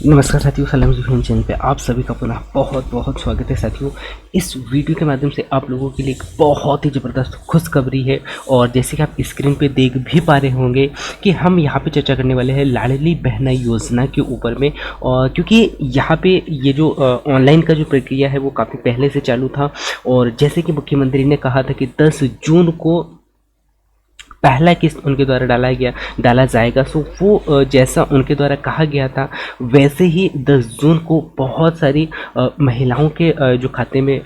नमस्कार साथियों, सलाम जी फिल्म चैनल पे आप सभी का पुनः बहुत बहुत स्वागत है साथियों। इस वीडियो के माध्यम से आप लोगों के लिए एक बहुत ही ज़बरदस्त खुशखबरी है। और जैसे कि आप स्क्रीन पे देख भी पा रहे होंगे कि हम यहाँ पे चर्चा करने वाले हैं लाडली बहना योजना के ऊपर में। और क्योंकि यहाँ पे ये जो ऑनलाइन का जो प्रक्रिया है वो काफ़ी पहले से चालू था। और जैसे कि मुख्यमंत्री ने कहा था कि 10 जून को पहला किस्त उनके द्वारा डाला जाएगा। सो वो जैसा उनके द्वारा कहा गया था वैसे ही 10 जून को बहुत सारी महिलाओं के जो खाते में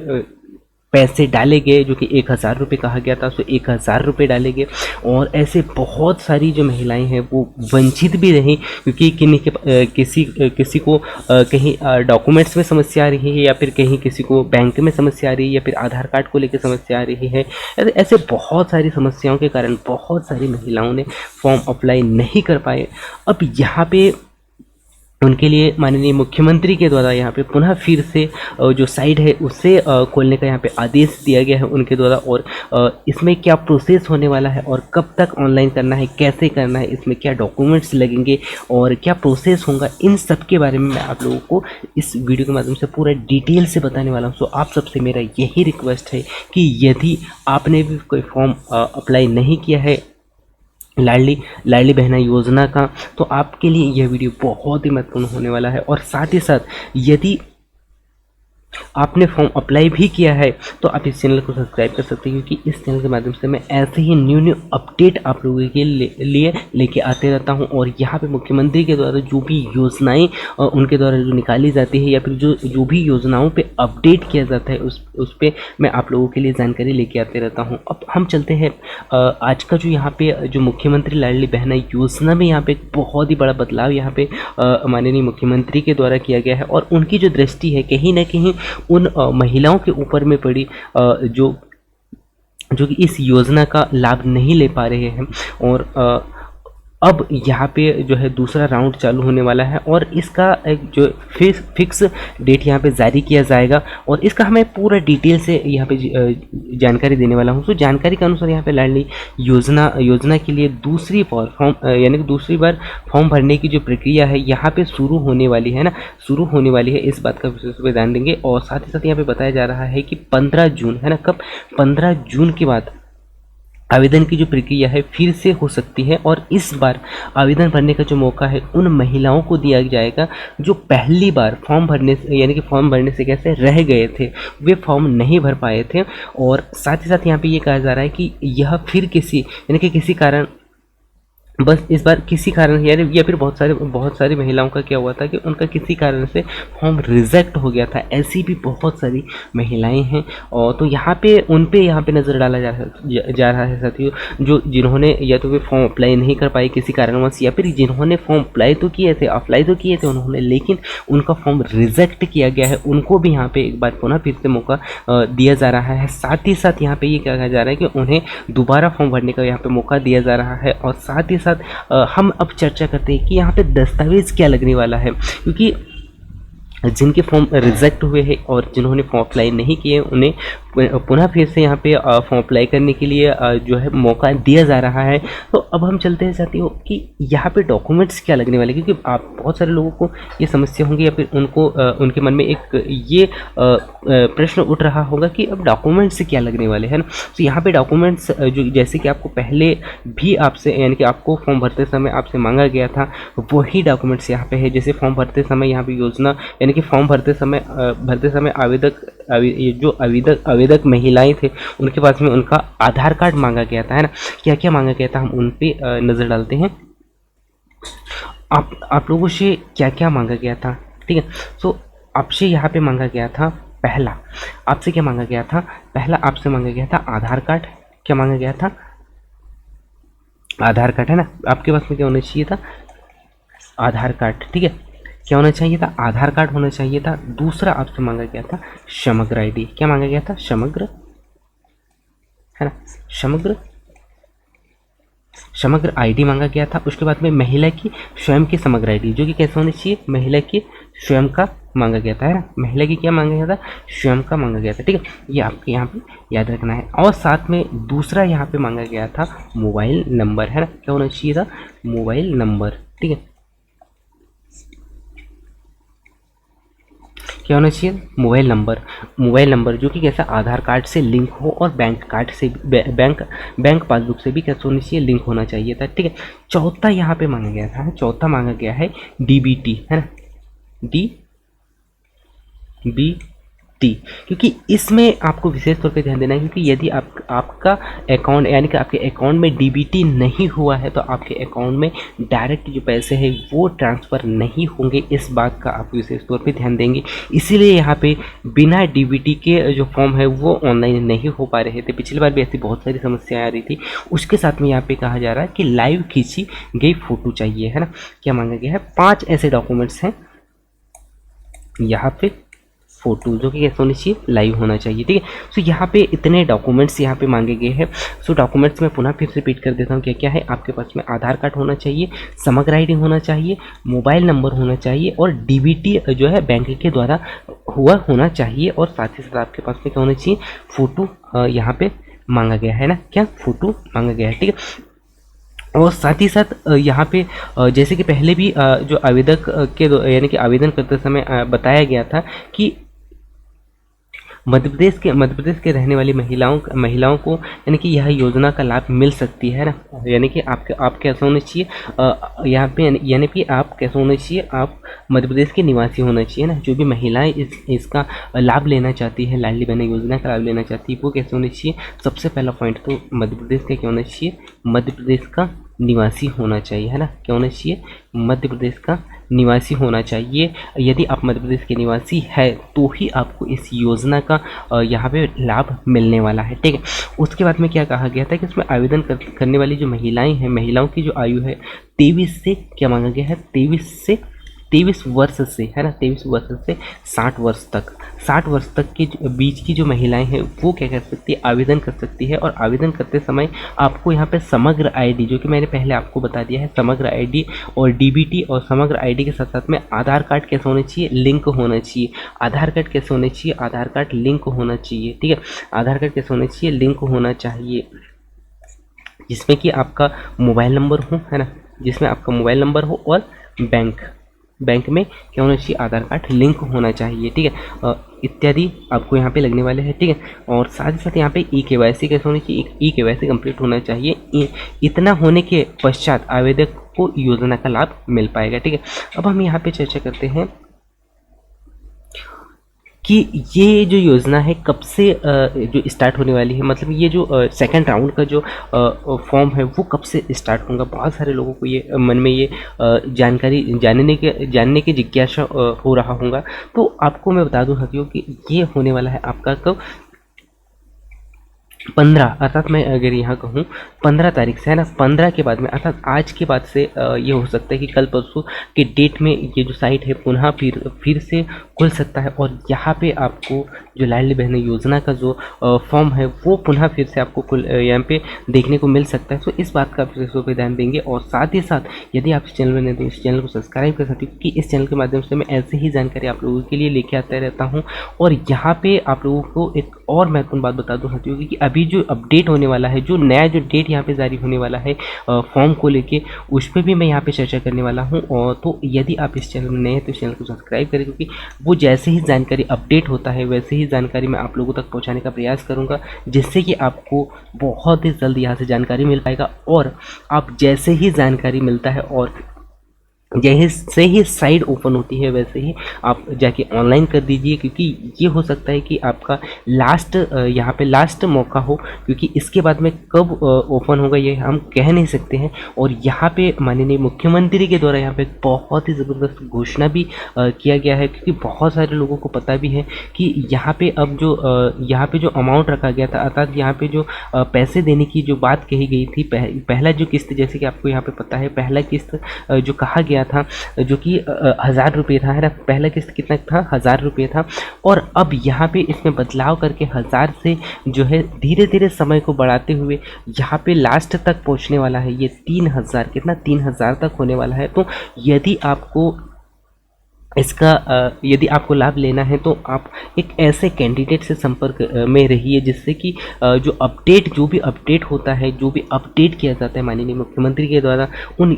पैसे डाले गए, जो कि 1000 रुपये कहा गया था। सो 1000 रुपये डाले गए और ऐसे बहुत सारी जो महिलाएं हैं वो वंचित भी रहीं, क्योंकि किसी को कहीं डॉक्यूमेंट्स में समस्या आ रही है, या फिर कहीं किसी को बैंक में समस्या आ रही है, या फिर आधार कार्ड को लेकर समस्या आ रही है। ऐसे बहुत सारी समस्याओं के कारण बहुत सारी महिलाओं ने फॉर्म अप्लाई नहीं कर पाए। अब यहाँ पे उनके लिए माननीय मुख्यमंत्री के द्वारा यहाँ पे पुनः फिर से जो साइट है उससे खोलने का यहाँ पे आदेश दिया गया है उनके द्वारा। और इसमें क्या प्रोसेस होने वाला है और कब तक ऑनलाइन करना है, कैसे करना है, इसमें क्या डॉक्यूमेंट्स लगेंगे और क्या प्रोसेस होगा, इन सब के बारे में मैं आप लोगों को इस वीडियो के माध्यम से पूरा डिटेल से बताने वाला हूँ। सो आप सबसे मेरा यही रिक्वेस्ट है कि यदि आपने भी कोई फॉर्म अप्लाई नहीं किया है लाडली बहना योजना का, तो आपके लिए यह वीडियो बहुत ही महत्वपूर्ण होने वाला है। और साथ ही साथ यदि आपने फॉर्म अप्लाई भी किया है तो आप इस चैनल को सब्सक्राइब कर सकते हैं, क्योंकि इस चैनल के माध्यम से मैं ऐसे ही न्यू अपडेट आप लोगों के लिए लेके आते रहता हूं। और यहाँ पे मुख्यमंत्री के द्वारा जो भी योजनाएं उनके द्वारा जो निकाली जाती है, या फिर जो भी योजनाओं पे अपडेट किया जाता है उस पर मैं आप लोगों के लिए जानकारी लेके आते रहता हूँ। अब हम चलते हैं आज का जो यहाँ पे जो मुख्यमंत्री लाडली बहना योजना में यहाँ पे एक बहुत ही बड़ा बदलाव यहाँ पे माननीय मुख्यमंत्री के द्वारा किया गया है। और उनकी जो दृष्टि है कहीं ना कहीं उन महिलाओं के ऊपर में पड़ी जो कि इस योजना का लाभ नहीं ले पा रहे हैं। और अब यहाँ पे जो है दूसरा राउंड चालू होने वाला है और इसका एक जो फिक्स डेट यहाँ पे जारी किया जाएगा। और इसका हमें पूरा डिटेल से यहाँ पे जानकारी देने वाला हूँ। तो जानकारी के अनुसार यहाँ पे लाडली योजना के लिए दूसरी बार फॉर्म भरने की जो प्रक्रिया है यहाँ पे शुरू होने वाली है। इस बात का विशेष रूप से ध्यान देंगे। और साथ ही साथ यहाँ पे बताया जा रहा है कि 15 जून है ना, कब 15 जून के बाद आवेदन की जो प्रक्रिया है फिर से हो सकती है। और इस बार आवेदन भरने का जो मौका है उन महिलाओं को दिया जाएगा जो पहली बार फॉर्म भरने से कैसे रह गए थे, वे फॉर्म नहीं भर पाए थे। और साथ ही साथ यहाँ पे ये कहा जा रहा है कि यह फिर किसी कारण, बस इस बार किसी कारण या फिर बहुत सारी महिलाओं का क्या हुआ था कि उनका किसी कारण से फॉर्म रिजेक्ट हो गया था। ऐसी भी बहुत सारी महिलाएं हैं। और तो यहाँ पे उन पे नज़र डाला जा रहा है साथियों, जिन्होंने या तो वे फॉर्म अप्लाई नहीं कर पाए किसी कारणवश, या फिर जिन्होंने फॉर्म अप्लाई तो किए थे उन्होंने, लेकिन उनका फॉर्म रिजेक्ट किया गया है, उनको भी यहाँ पे एक बार पुनः फिर से मौका दिया जा रहा है। साथ ही साथ यहाँ पे ये कहा जा रहा है कि उन्हें दोबारा फॉर्म भरने का यहाँ पे मौका दिया जा रहा है। और साथ ही हम अब चर्चा करते हैं कि यहाँ पे दस्तावेज क्या लगने वाला है, क्योंकि जिनके फॉर्म रिजेक्ट हुए हैं और जिन्होंने फॉर्म अप्लाई नहीं किए उन्हें पुनः फिर से यहाँ पे फॉर्म अप्लाई करने के लिए जो है मौका दिया जा रहा है। तो अब हम चलते हैं साथियों कि यहाँ पे डॉक्यूमेंट्स क्या लगने वाले, क्योंकि आप बहुत सारे लोगों को ये समस्या होंगी, या फिर उनके मन में एक ये प्रश्न उठ रहा होगा कि अब डॉक्यूमेंट्स क्या लगने वाले हैं ना। तो यहाँ पे डॉक्यूमेंट्स जो जैसे कि आपको पहले भी आपसे कि आपको फॉर्म भरते समय आपसे मांगा गया था, वही डॉक्यूमेंट्स यहाँ पे है। जैसे फॉर्म भरते समय यहाँ पे योजना कि फॉर्म भरते समय आवेदक महिलाएं थे, उनके पास में उनका आधार कार्ड मांगा गया था, है ना। क्या क्या मांगा गया था हम उन पे नज़र डालते हैं। आप लोगों से क्या क्या मांगा गया था, ठीक है। सो आपसे यहाँ पे मांगा गया था, पहला आपसे मांगा गया था आधार कार्ड। क्या मांगा गया था? आधार कार्ड, है ना। आपके पास में क्या होना चाहिए था? आधार कार्ड, ठीक है। क्या होना चाहिए था? आधार कार्ड होना चाहिए था। दूसरा आपसे मांगा गया था समग्र आईडी। क्या मांगा गया था? समग्र, है ना, समग्र आईडी मांगा गया था। उसके बाद में महिला की स्वयं की समग्र आईडी, जो कि कैसे होनी चाहिए? महिला की स्वयं का मांगा गया था, है ना। महिला की क्या मांगा गया था? स्वयं का मांगा गया था, ठीक है। ये आपके यहाँ पे याद रखना है। और साथ में दूसरा यहाँ पे मांगा गया था मोबाइल नंबर, है ना। क्या होना चाहिए था? मोबाइल नंबर, ठीक है। क्या होना चाहिए, मोबाइल नंबर जो कि कैसा आधार कार्ड से लिंक हो और बैंक कार्ड से बैंक पासबुक से भी कैसे होना चाहिए, लिंक होना चाहिए था। ठीक है, चौथा यहाँ पे मांगा गया था, चौथा मांगा गया है डीबीटी, है ना, डीबीटी, क्योंकि इसमें आपको विशेष तौर पे ध्यान देना है, क्योंकि यदि आपका अकाउंट यानी कि आपके अकाउंट में डीबीटी नहीं हुआ है तो आपके अकाउंट में डायरेक्ट जो पैसे हैं वो ट्रांसफ़र नहीं होंगे। इस बात का आप विशेष तौर पे ध्यान देंगे। इसीलिए यहाँ पे बिना डीबीटी के जो फॉर्म है वो ऑनलाइन नहीं हो पा रहे थे। पिछली बार भी ऐसी बहुत सारी समस्याएं आ रही थी। उसके साथ में यहाँ पे कहा जा रहा है कि लाइव खींची गई फ़ोटो चाहिए, है ना। क्या मांगा गया है, 5 ऐसे डॉक्यूमेंट्स हैं यहाँ पे, फोटो जो कि कैसे होनी चाहिए, लाइव होना चाहिए। ठीक है, सो यहाँ पे इतने डॉक्यूमेंट्स यहाँ पे मांगे गए हैं। सो डॉक्यूमेंट्स में पुनः फिर से रिपीट कर देता हूँ क्या क्या है। आपके पास में आधार कार्ड होना चाहिए, समग्र आईडी होना चाहिए, मोबाइल नंबर होना चाहिए और डीबीटी जो है बैंक के द्वारा हुआ होना चाहिए, और साथ ही साथ आपके पास में क्या होना चाहिए, फ़ोटो यहाँ पे मांगा गया है ना, क्या फ़ोटो मांगा गया है। ठीक है, और साथ ही साथ यहाँ पे जैसे कि पहले भी जो आवेदक के यानी कि आवेदन करते समय बताया गया था कि मध्य प्रदेश के रहने वाली महिलाओं को यानी कि यह योजना का लाभ मिल सकती है ना। यानी कि आप कैसे होने चाहिए यहाँ पे, यानी कि आप कैसे होने चाहिए, आप मध्य प्रदेश के निवासी होना चाहिए ना। जो भी महिलाएं इसका लाभ लेना चाहती है, लाडली बहना योजना का लाभ लेना चाहती है, वो कैसे होने चाहिए, सबसे पहला पॉइंट तो मध्य प्रदेश का क्या होना चाहिए, मध्य प्रदेश का निवासी होना चाहिए, है ना। क्या होना चाहिए, मध्य प्रदेश का निवासी होना चाहिए। यदि आप मध्य प्रदेश के निवासी है तो ही आपको इस योजना का यहाँ पे लाभ मिलने वाला है। ठीक है, उसके बाद में क्या कहा गया था कि इसमें आवेदन करने वाली जो महिलाएं हैं, महिलाओं की जो आयु है 23 से, क्या मांगा गया है, 23 वर्ष से, है ना, 23 वर्ष से 60 वर्ष तक के बीच की जो महिलाएं हैं वो क्या कर सकती है, आवेदन कर सकती है। और आवेदन करते समय आपको यहाँ पे समग्र आईडी, जो कि मैंने पहले आपको बता दिया है, समग्र आईडी और डीबीटी और समग्र आईडी के साथ साथ में आधार कार्ड कैसे होने चाहिए, लिंक होना चाहिए। आधार कार्ड कैसे होने चाहिए, आधार कार्ड लिंक होना चाहिए। ठीक है, आधार कार्ड कैसे होना चाहिए, लिंक होना चाहिए, जिसमें कि आपका मोबाइल नंबर हो, है ना, जिसमें आपका मोबाइल नंबर हो और बैंक में क्या होना चाहिए, आधार कार्ड लिंक होना चाहिए। ठीक है, इत्यादि आपको यहाँ पे लगने वाले हैं। ठीक है, और साथ ही साथ यहाँ पे ई-केवाईसी कैसे होनी चाहिए, ई-केवाईसी कंप्लीट होना चाहिए। इतना होने के पश्चात आवेदक को योजना का लाभ मिल पाएगा। ठीक है, अब हम यहाँ पे चर्चा करते हैं कि ये जो योजना है कब से जो स्टार्ट होने वाली है, मतलब ये जो सेकंड राउंड का जो फॉर्म है वो कब से स्टार्ट होगा। बहुत सारे लोगों को ये मन में ये जानकारी जानने की जिज्ञासा हो रहा होगा। तो आपको मैं बता दूं साथियों कि ये होने वाला है आपका कब, 15, अर्थात मैं अगर यहाँ कहूँ 15 तारीख से, है ना, 15 के बाद में, अर्थात आज के बाद से ये हो सकता है कि कल परसों के डेट में ये जो साइट है पुनः फिर से खुल सकता है, और यहाँ पे आपको जो लाडली बहन योजना का जो फॉर्म है वो पुनः फिर से आपको यहाँ पे देखने को मिल सकता है। तो इस बात का विशेष पे ध्यान देंगे। और साथ ही साथ यदि आप इस चैनल में नहीं तो इस चैनल को सब्सक्राइब कर सकते हो, क्योंकि इस चैनल के माध्यम से मैं ऐसे ही जानकारी आप लोगों के लिए लेके आता रहता हूँ। और यहाँ पे आप लोगों को एक और महत्वपूर्ण बात बता दूँ साथियों कि अभी जो अपडेट होने वाला है, जो नया जो डेट यहाँ पे जारी होने वाला है फॉर्म को लेके, उस पर भी मैं यहाँ पे चर्चा करने वाला हूँ। और तो यदि आप इस चैनल में नए हैं तो इस चैनल को सब्सक्राइब करें, क्योंकि वो जैसे ही जानकारी अपडेट होता है वैसे ही जानकारी मैं आप लोगों तक पहुँचाने का प्रयास करूँगा, जिससे कि आपको बहुत ही जल्द यहाँ से जानकारी मिल पाएगा। और आप जैसे ही जानकारी मिलता है और जैसे ही साइट ओपन होती है वैसे ही आप जाके ऑनलाइन कर दीजिए, क्योंकि ये हो सकता है कि आपका लास्ट यहाँ पे लास्ट मौका हो, क्योंकि इसके बाद में कब ओपन होगा ये हम कह नहीं सकते हैं। और यहाँ पे माननीय मुख्यमंत्री के द्वारा यहाँ पे बहुत ही ज़बरदस्त घोषणा भी किया गया है, क्योंकि बहुत सारे लोगों को पता भी है कि यहाँ पे अब जो यहाँ पे जो अमाउंट रखा गया था, अर्थात यहाँ पे जो पैसे देने की जो बात कही गई थी, पहला जो किस्त, जैसे कि आपको यहाँ पे पता है, पहला किस्त जो कहा गया था जो कि 1000 रुपये था, है ना, पहला किस्त कितना था, 1000 रुपये था। और अब यहाँ पे इसमें बदलाव करके 1000 से जो है धीरे धीरे समय को बढ़ाते हुए यहाँ पे लास्ट तक पहुँचने वाला है ये 3000, कितना, 3000 तक होने वाला है। तो यदि आपको इसका यदि आपको लाभ लेना है तो आप एक ऐसे कैंडिडेट से संपर्क में रहिए जिससे कि जो भी अपडेट होता है, जो भी अपडेट किया जाता है माननीय मुख्यमंत्री के द्वारा, उन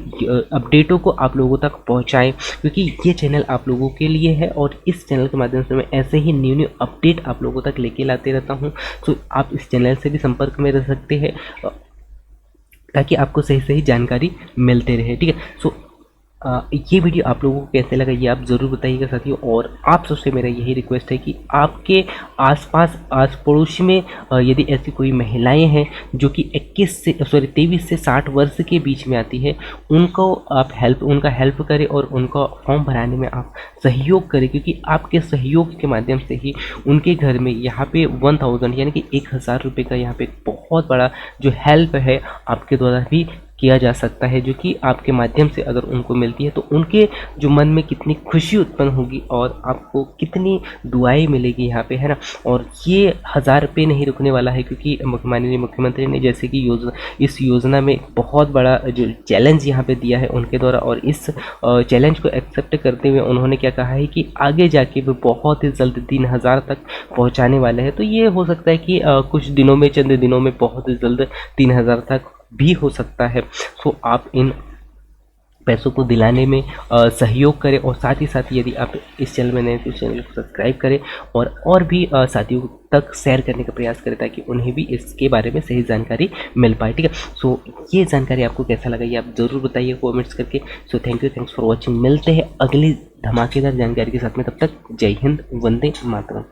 अपडेटों को आप लोगों तक पहुंचाएं, क्योंकि ये चैनल आप लोगों के लिए है और इस चैनल के माध्यम से मैं ऐसे ही न्यू न्यू अपडेट आप लोगों तक लेके लाते रहता हूँ। तो आप इस चैनल से भी संपर्क में रह सकते हैं ताकि आपको सही सही जानकारी मिलते रहे। ठीक है, सो ये वीडियो आप लोगों को कैसे लगा ये आप ज़रूर बताइएगा साथियों। और आप सबसे मेरा यही रिक्वेस्ट है कि आपके आसपास आस पड़ोस में यदि ऐसी कोई महिलाएं हैं जो कि 23 से 60 वर्ष के बीच में आती है, उनका हेल्प करें और उनका फॉर्म भराने में आप सहयोग करें, क्योंकि आपके सहयोग के माध्यम से ही उनके घर में यहाँ पे 1000 यानी कि 1000 रुपये का यहाँ पे बहुत बड़ा जो हेल्प है आपके द्वारा भी किया जा सकता है, जो कि आपके माध्यम से अगर उनको मिलती है तो उनके जो मन में कितनी खुशी उत्पन्न होगी और आपको कितनी दुआएं मिलेगी यहाँ पे, है ना। और ये 1000 रुपये नहीं रुकने वाला है, क्योंकि माननीय मुख्यमंत्री ने जैसे कि इस योजना में बहुत बड़ा जो चैलेंज यहाँ पे दिया है उनके द्वारा, और इस चैलेंज को एक्सेप्ट करते हुए उन्होंने क्या कहा है कि आगे जाके वो बहुत ही जल्द 3000 तक पहुँचाने वाले हैं। तो ये हो सकता है कि कुछ दिनों में, चंद दिनों में बहुत ही जल्द 3000 तक भी हो सकता है। तो आप इन पैसों को दिलाने में सहयोग करें, और साथ ही साथ यदि आप इस चैनल में नए तो चैनल को सब्सक्राइब करें और भी साथियों तक शेयर करने का प्रयास करें ताकि उन्हें भी इसके बारे में सही जानकारी मिल पाए। ठीक है, सो ये जानकारी आपको कैसा लगा ये आप ज़रूर बताइए कमेंट्स करके। So thanks for watching. मिलते हैं अगली धमाकेदार जानकारी के साथ में, तब तक जय हिंद, वंदे मातरम।